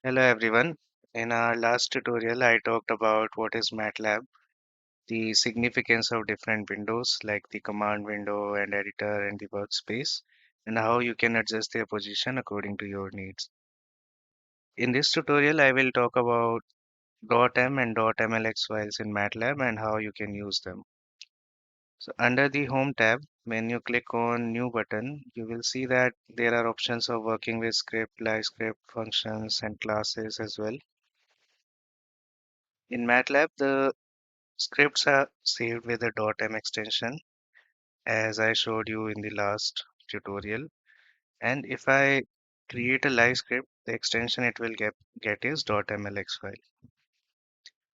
Hello everyone. In our last tutorial, I talked about what is MATLAB, the significance of different windows like the command window and editor and the workspace, and how you can adjust their position according to your needs. In this tutorial, I will talk about .m and .mlx files in MATLAB and how you can use them. So under the Home tab, when you click on New button, you will see that there are options of working with script, live script, functions, and classes as well. In MATLAB, the scripts are saved with a .m extension, as I showed you in the last tutorial. And if I create a live script, the extension it will get is .mlx file.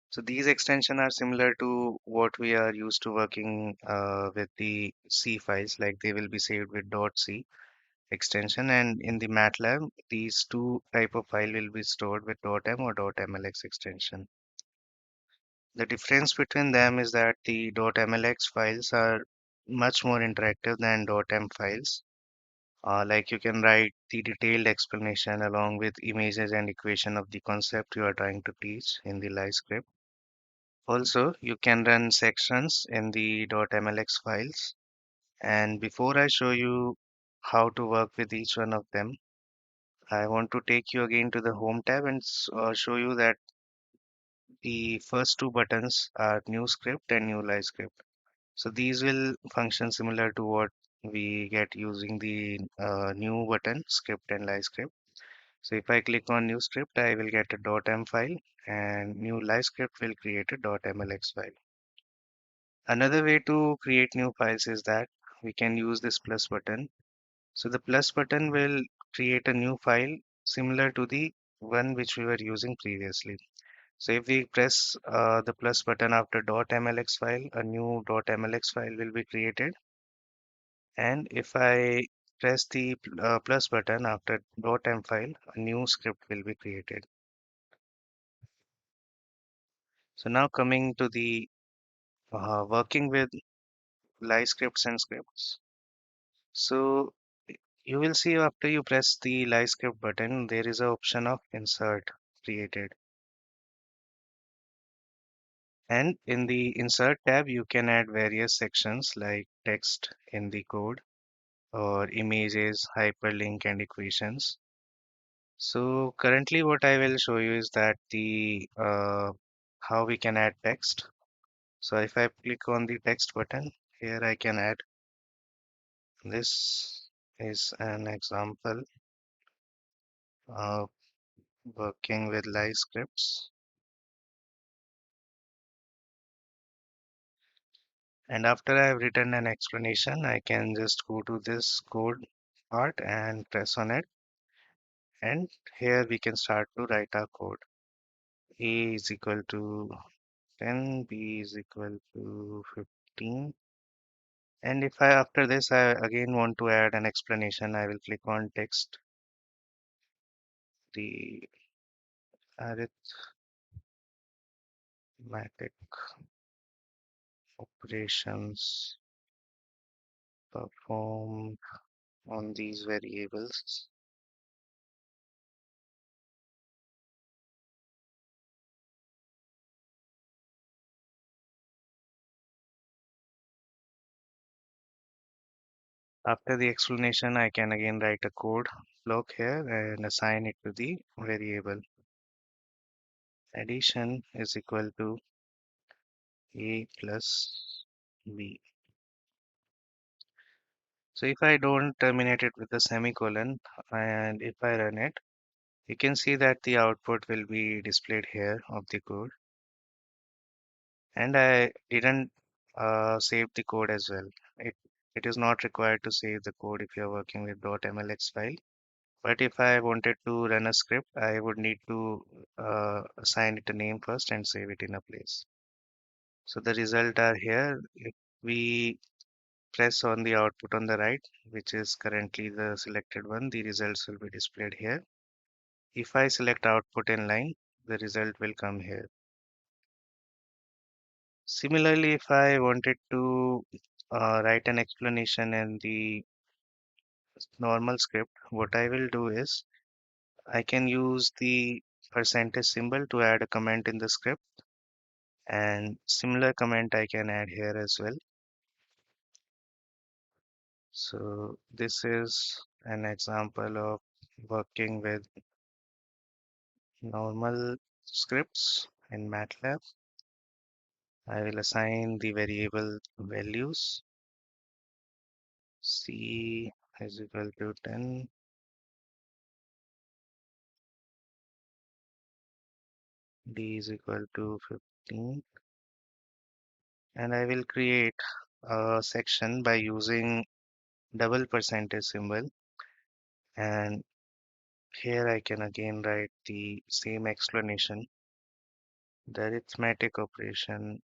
So these extensions are similar to what we are used to working with the C files, like they will be saved with .c extension. And in the MATLAB, these two type of file will be stored with .m or .mlx extension. The difference between them is that the .mlx files are much more interactive than .m files. Like you can write the detailed explanation along with images and equation of the concept you are trying to teach in the live script. Also, you can run sections in the .mlx files. And before I show you how to work with each one of them, I want to take you again to the Home tab and show you that the first two buttons are New Script and New Live Script. So these will function similar to what we get using the new button script and live script. So if I click on new script, I will get a .m file and new live script will create a .mlx file. Another way to create new files is that we can use this plus button. So the plus button will create a new file similar to the one which we were using previously. So if we press the plus button after .mlx file, a new .mlx file will be created. And if I press the plus button after .m file, a new script will be created. So now coming to the working with live scripts and scripts. So you will see after you press the live script button, there is an option of insert created. And in the insert tab, you can add various sections like text in the code or images, hyperlink and equations. So currently what I will show you is that the how we can add text. So if I click on the text button, here I can add this is an example of working with live scripts. And after I have written an explanation, I can just go to this code part and press on it. And here we can start to write our code. A is equal to 10, B is equal to 15. And if I after this I again want to add an explanation, I will click on text, the arithmetic operations performed on these variables. After the explanation, I can again write a code block here and assign it to the variable. Addition is equal to A plus B. So if I don't terminate it with a semicolon and if I run it, you can see that the output will be displayed here of the code. And I didn't save the code as well. It, it is not required to save the code if you're working with .mlx file. But if I wanted to run a script, I would need to assign it a name first and save it in a place. So the result are here. If we press on the output on the right, which is currently the selected one, the results will be displayed here. If I select output in line, the result will come here. Similarly, if I wanted to write an explanation in the normal script, what I will do is I can use the percentage symbol to add a comment in the script, and similar comment I can add here as well. So this is an example of working with normal scripts in MATLAB. I will assign the variable values. C is equal to 10, D is equal to 15, and I will create a section by using double percentage symbol, and here I can again write the same explanation. The arithmetic operation.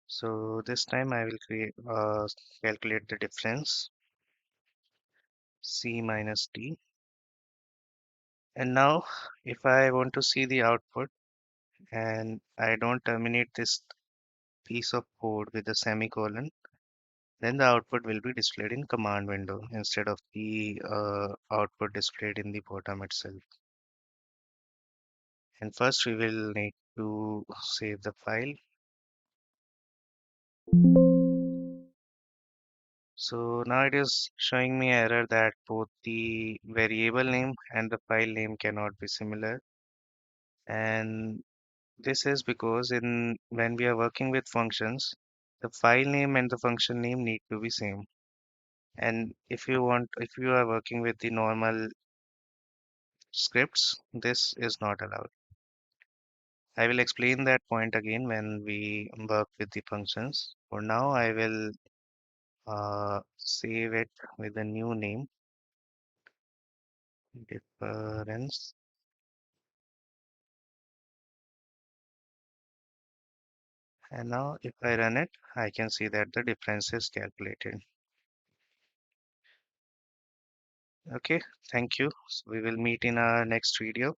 So this time I will calculate the difference C minus D. And now if I want to see the output and I don't terminate this piece of code with a semicolon, then the output will be displayed in command window instead of the output displayed in the bottom itself. And first we will need to save the file. So now it is showing me error that both the variable name and the file name cannot be similar. And this is because in when we are working with functions, the file name and the function name need to be same. And if you are working with the normal scripts, this is not allowed. I will explain that point again when we work with the functions. For now, I will save it with a new name, difference. And now if I run it, I can see that the difference is calculated. Okay, thank you. So we will meet in our next video.